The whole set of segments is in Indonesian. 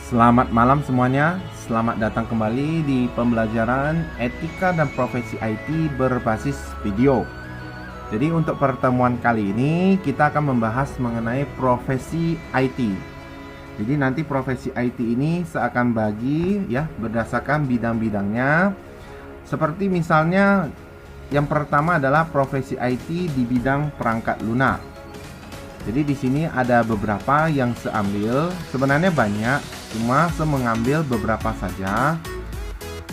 Selamat malam semuanya, selamat datang kembali di pembelajaran etika dan profesi IT berbasis video. Jadi untuk pertemuan kali ini kita akan membahas mengenai profesi IT. Jadi nanti profesi IT ini saya akan bagi ya berdasarkan bidang-bidangnya. Seperti misalnya yang pertama adalah profesi IT di bidang perangkat lunak. Jadi di sini ada beberapa yang saya ambil, sebenarnya banyak, cuma saya mengambil beberapa saja.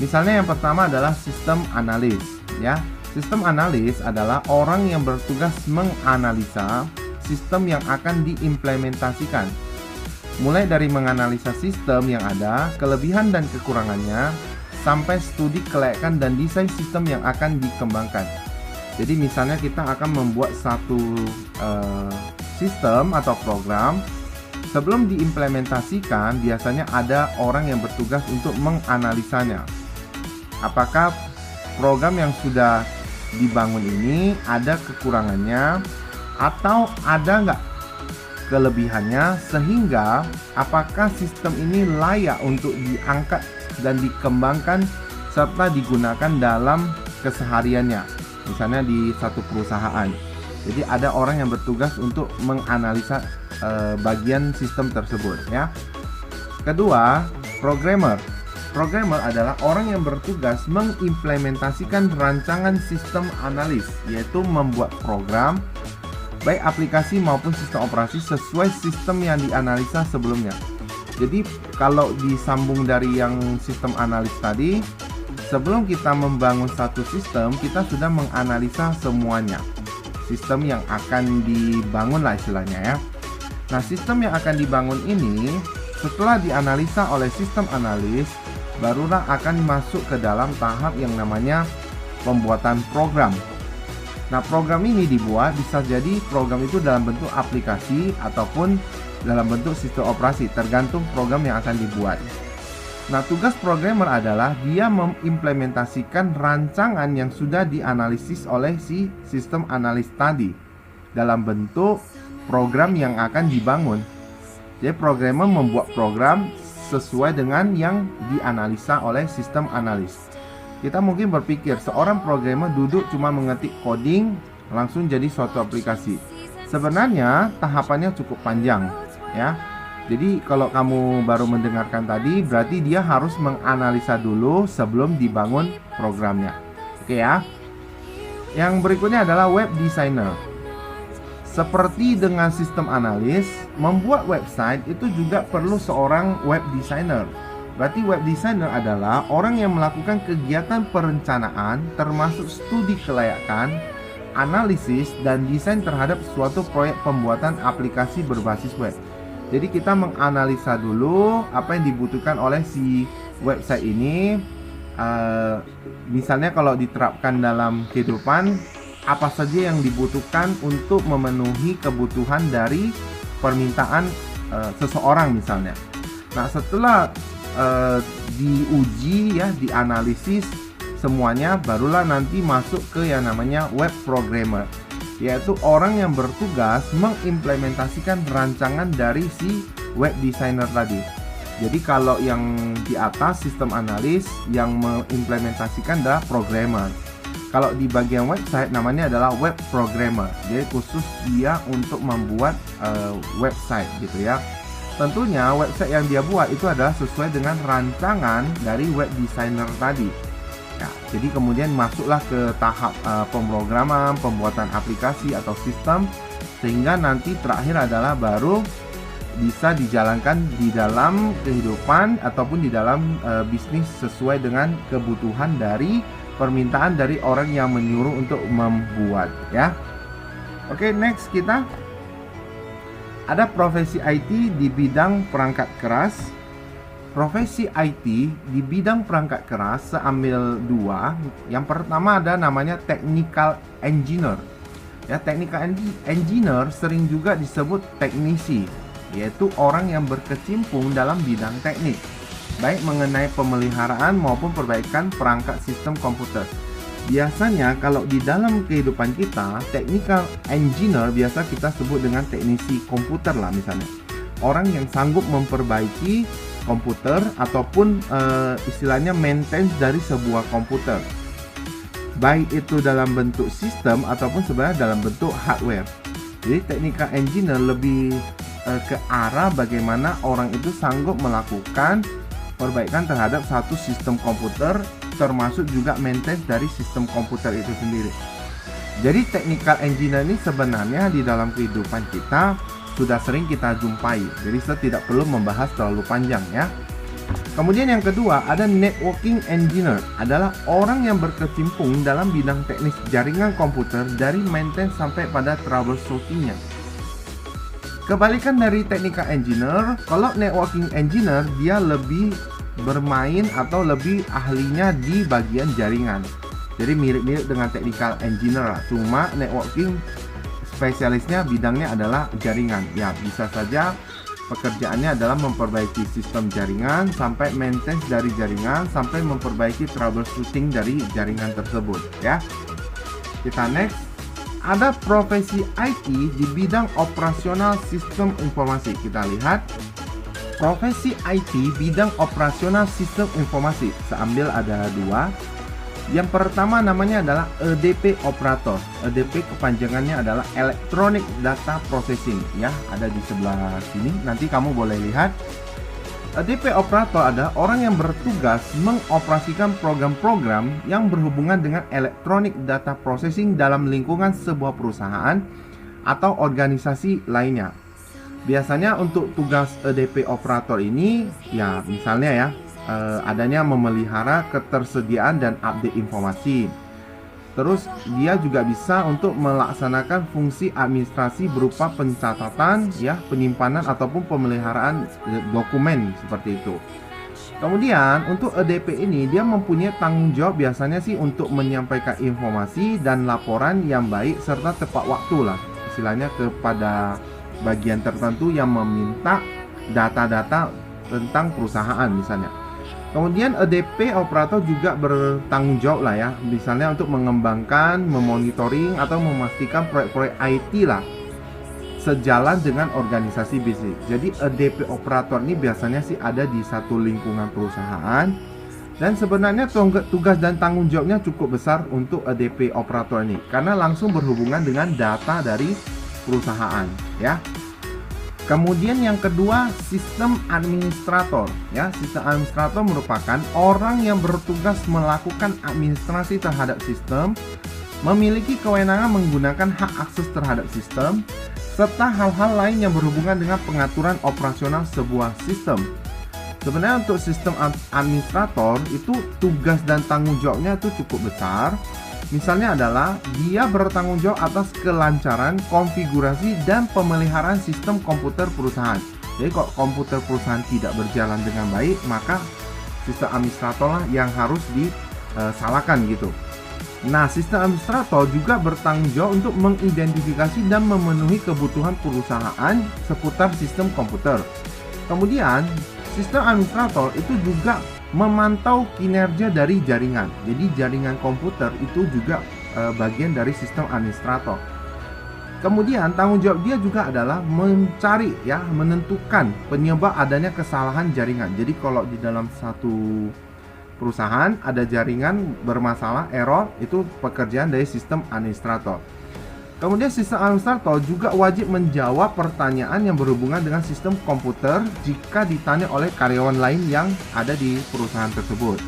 Misalnya yang pertama adalah sistem analis, ya. Sistem analis adalah orang yang bertugas menganalisa sistem yang akan diimplementasikan. Mulai dari menganalisa sistem yang ada, kelebihan dan kekurangannya, sampai studi kelayakan dan desain sistem yang akan dikembangkan. Jadi misalnya kita akan membuat satu sistem atau program. Sebelum diimplementasikan, biasanya ada orang yang bertugas untuk menganalisanya. Apakah program yang sudah dibangun ini ada kekurangannya atau ada nggak kelebihannya, sehingga apakah sistem ini layak untuk diangkat dan dikembangkan serta digunakan dalam kesehariannya, misalnya di satu perusahaan. Jadi ada orang yang bertugas untuk menganalisa bagian sistem tersebut, ya. Kedua, programmer. Programmer adalah orang yang bertugas mengimplementasikan rancangan sistem analis, yaitu membuat program baik aplikasi maupun sistem operasi sesuai sistem yang dianalisa sebelumnya. Jadi kalau disambung dari yang sistem analis tadi, sebelum kita membangun satu sistem, kita sudah menganalisa semuanya. Sistem yang akan dibangun lah istilahnya, ya. Nah, sistem yang akan dibangun ini setelah dianalisa oleh sistem analis, barulah akan masuk ke dalam tahap yang namanya pembuatan program. Nah, program ini dibuat, bisa jadi program itu dalam bentuk aplikasi ataupun dalam bentuk sistem operasi, tergantung program yang akan dibuat. Nah, tugas programmer adalah dia mengimplementasikan rancangan yang sudah dianalisis oleh si sistem analis tadi dalam bentuk program yang akan dibangun. Jadi programmer membuat program sesuai dengan yang dianalisa oleh sistem analis. Kita mungkin berpikir seorang programmer duduk cuma mengetik coding langsung jadi suatu aplikasi. Sebenarnya tahapannya cukup panjang, ya. Jadi kalau kamu baru mendengarkan tadi, berarti dia harus menganalisa dulu sebelum dibangun programnya. Oke ya. Yang berikutnya adalah web designer. Seperti dengan sistem analis, membuat website itu juga perlu seorang web designer. Berarti web designer adalah orang yang melakukan kegiatan perencanaan termasuk studi kelayakan, analisis, dan desain terhadap suatu proyek pembuatan aplikasi berbasis web. Jadi kita menganalisa dulu apa yang dibutuhkan oleh si website ini. Misalnya kalau diterapkan dalam kehidupan, apa saja yang dibutuhkan untuk memenuhi kebutuhan dari permintaan seseorang misalnya. Nah, setelah diuji ya, dianalisis semuanya, barulah nanti masuk ke yang namanya web programmer, yaitu orang yang bertugas mengimplementasikan rancangan dari si web designer tadi. Jadi kalau yang di atas sistem analis, yang mengimplementasikan adalah programmer. Kalau di bagian website namanya adalah web programmer. Jadi khusus dia untuk membuat website gitu ya. Tentunya website yang dia buat itu adalah sesuai dengan rancangan dari web designer tadi. Ya, jadi kemudian masuklah ke tahap pemrograman, pembuatan aplikasi atau sistem, sehingga nanti terakhir adalah baru bisa dijalankan di dalam kehidupan ataupun di dalam bisnis sesuai dengan kebutuhan dari permintaan dari orang yang menyuruh untuk membuat, ya. Oke, next kita ada profesi IT di bidang perangkat keras. Profesi IT di bidang perangkat keras saya ambil dua. Yang pertama ada namanya technical engineer. Ya, technical engineer sering juga disebut teknisi, yaitu orang yang berkecimpung dalam bidang teknik, baik mengenai pemeliharaan maupun perbaikan perangkat sistem komputer. Biasanya kalau di dalam kehidupan kita, technical engineer biasa kita sebut dengan teknisi komputer lah misalnya. Orang yang sanggup memperbaiki komputer ataupun istilahnya maintenance dari sebuah komputer, baik itu dalam bentuk sistem ataupun sebenarnya dalam bentuk hardware. Jadi technical engineer lebih ke arah bagaimana orang itu sanggup melakukan perbaikan terhadap satu sistem komputer, termasuk juga maintenance dari sistem komputer itu sendiri. Jadi technical engineer ini sebenarnya di dalam kehidupan kita sudah sering kita jumpai, jadi saya tidak perlu membahas terlalu panjang ya. Kemudian yang kedua ada networking engineer, adalah orang yang berkecimpung dalam bidang teknis jaringan komputer dari maintenance sampai pada troubleshootingnya. Kebalikan dari technical engineer, kalau networking engineer dia lebih bermain atau lebih ahlinya di bagian jaringan. Jadi mirip-mirip dengan technical engineer lah, cuma networking spesialisnya bidangnya adalah jaringan. Ya, bisa saja pekerjaannya adalah memperbaiki sistem jaringan sampai maintenance dari jaringan sampai memperbaiki troubleshooting dari jaringan tersebut ya. Kita next. Ada profesi IT di bidang operasional sistem informasi. Kita lihat profesi IT bidang operasional sistem informasi. Saya ambil ada dua. Yang pertama namanya adalah EDP operator. EDP kepanjangannya adalah Electronic Data Processing ya, ada di sebelah sini. Nanti kamu boleh lihat. EDP operator adalah orang yang bertugas mengoperasikan program-program yang berhubungan dengan Electronic Data Processing dalam lingkungan sebuah perusahaan atau organisasi lainnya. Biasanya untuk tugas EDP operator ini ya misalnya ya adanya memelihara ketersediaan dan update informasi. Terus dia juga bisa untuk melaksanakan fungsi administrasi berupa pencatatan ya, penyimpanan ataupun pemeliharaan dokumen seperti itu. Kemudian untuk EDP ini dia mempunyai tanggung jawab biasanya sih untuk menyampaikan informasi dan laporan yang baik serta tepat waktu lah, istilahnya kepada bagian tertentu yang meminta data-data tentang perusahaan misalnya. Kemudian EDP operator juga bertanggung jawab lah ya, misalnya untuk mengembangkan, memonitoring atau memastikan proyek-proyek IT lah sejalan dengan organisasi bisnis. Jadi EDP operator ini biasanya sih ada di satu lingkungan perusahaan, dan sebenarnya tugas dan tanggung jawabnya cukup besar untuk EDP operator ini karena langsung berhubungan dengan data dari perusahaan ya. Kemudian yang kedua, sistem administrator ya. Sistem administrator merupakan orang yang bertugas melakukan administrasi terhadap sistem, memiliki kewenangan menggunakan hak akses terhadap sistem, serta hal-hal lain yang berhubungan dengan pengaturan operasional sebuah sistem. Sebenarnya untuk sistem administrator itu tugas dan tanggung jawabnya itu cukup besar. Misalnya adalah dia bertanggung jawab atas kelancaran, konfigurasi, dan pemeliharaan sistem komputer perusahaan. Jadi kalau komputer perusahaan tidak berjalan dengan baik, maka sistem administrator lah yang harus disalahkan gitu. Nah, sistem administrator juga bertanggung jawab untuk mengidentifikasi dan memenuhi kebutuhan perusahaan seputar sistem komputer. Kemudian, sistem administrator itu juga memantau kinerja dari jaringan. Jadi jaringan komputer itu juga bagian dari sistem administrator. Kemudian tanggung jawab dia juga adalah mencari ya, menentukan penyebab adanya kesalahan jaringan. Jadi kalau di dalam satu perusahaan ada jaringan bermasalah, error, itu pekerjaan dari sistem administrator. Kemudian sistem administrator juga wajib menjawab pertanyaan yang berhubungan dengan sistem komputer jika ditanya oleh karyawan lain yang ada di perusahaan tersebut.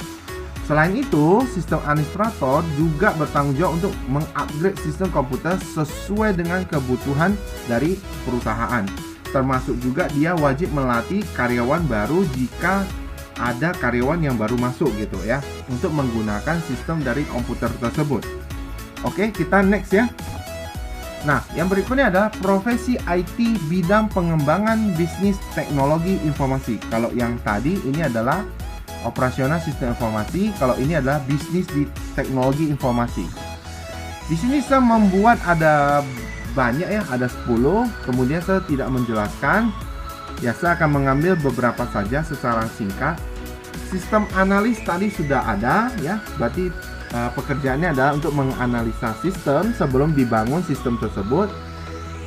Selain itu, sistem administrator juga bertanggung jawab untuk mengupgrade sistem komputer sesuai dengan kebutuhan dari perusahaan. Termasuk juga dia wajib melatih karyawan baru jika ada karyawan yang baru masuk gitu ya, untuk menggunakan sistem dari komputer tersebut. Oke, kita next ya. Nah, yang berikutnya adalah profesi IT bidang pengembangan bisnis teknologi informasi. Kalau yang tadi ini adalah operasional sistem informasi, kalau ini adalah bisnis di teknologi informasi. Di sini saya membuat ada banyak ya, ada 10, kemudian saya tidak menjelaskan. Ya, saya akan mengambil beberapa saja secara singkat. Sistem analis tadi sudah ada ya, berarti pekerjaannya adalah untuk menganalisa sistem sebelum dibangun sistem tersebut.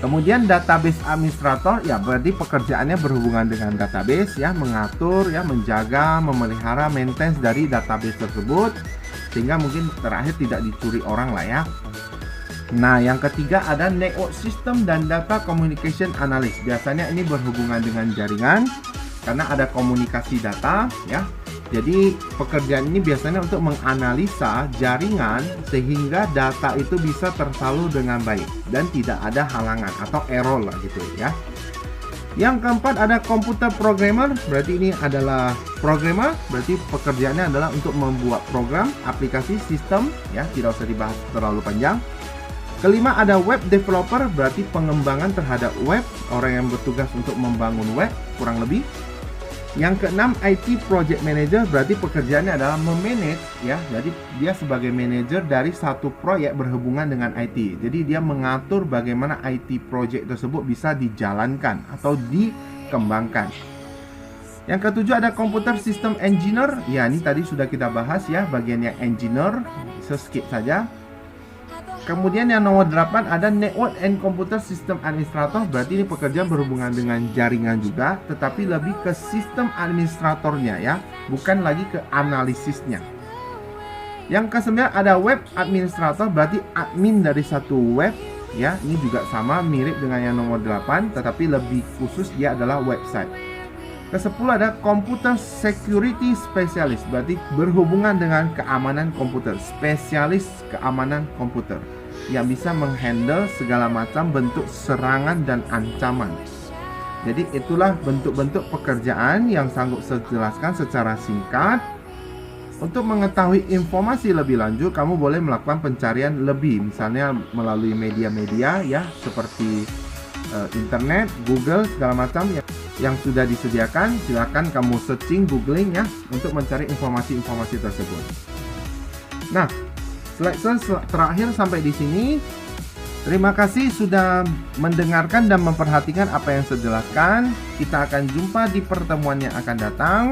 Kemudian database administrator, ya berarti pekerjaannya berhubungan dengan database, ya mengatur, ya menjaga, memelihara, maintenance dari database tersebut, sehingga mungkin terakhir tidak dicuri orang lah ya. Nah, yang ketiga ada network system dan data communication analyst. Biasanya ini berhubungan dengan jaringan karena ada komunikasi data, ya. Jadi pekerjaan ini biasanya untuk menganalisa jaringan sehingga data itu bisa tersalur dengan baik dan tidak ada halangan atau error lah gitu ya. Yang keempat ada computer programmer, berarti ini adalah programmer, berarti pekerjaannya adalah untuk membuat program, aplikasi, sistem, ya tidak usah dibahas terlalu panjang. Kelima ada web developer, berarti pengembangan terhadap web, orang yang bertugas untuk membangun web kurang lebih. Yang keenam IT project manager, berarti pekerjaannya adalah memanage, ya. Jadi dia sebagai manajer dari satu proyek berhubungan dengan IT. Jadi dia mengatur bagaimana IT project tersebut bisa dijalankan atau dikembangkan. Yang ketujuh ada computer system engineer. Ya, ini tadi sudah kita bahas ya, bagian yang engineer, skip saja. Kemudian yang nomor 8 ada network and computer system administrator, berarti ini pekerjaan berhubungan dengan jaringan juga, tetapi lebih ke sistem administratornya ya, bukan lagi ke analisisnya. Yang ke-9 ada web administrator, berarti admin dari satu web ya, ini juga sama mirip dengan yang nomor 8, tetapi lebih khusus dia adalah website. Ke-10 ada computer security specialist, berarti berhubungan dengan keamanan komputer, spesialis keamanan komputer yang bisa menghandle segala macam bentuk serangan dan ancaman. Jadi itulah bentuk-bentuk pekerjaan yang sanggup saya jelaskan secara singkat. Untuk mengetahui informasi lebih lanjut, kamu boleh melakukan pencarian lebih, misalnya melalui media-media ya, seperti internet, Google, segala macam yang sudah disediakan. Silakan kamu searching, googling ya, untuk mencari informasi-informasi tersebut. Nah, slide terakhir sampai di sini. Terima kasih sudah mendengarkan dan memperhatikan apa yang saya jelaskan. Kita akan jumpa di pertemuan yang akan datang.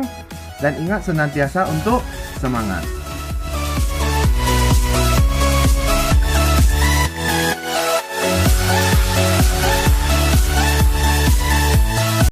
Dan ingat senantiasa untuk semangat.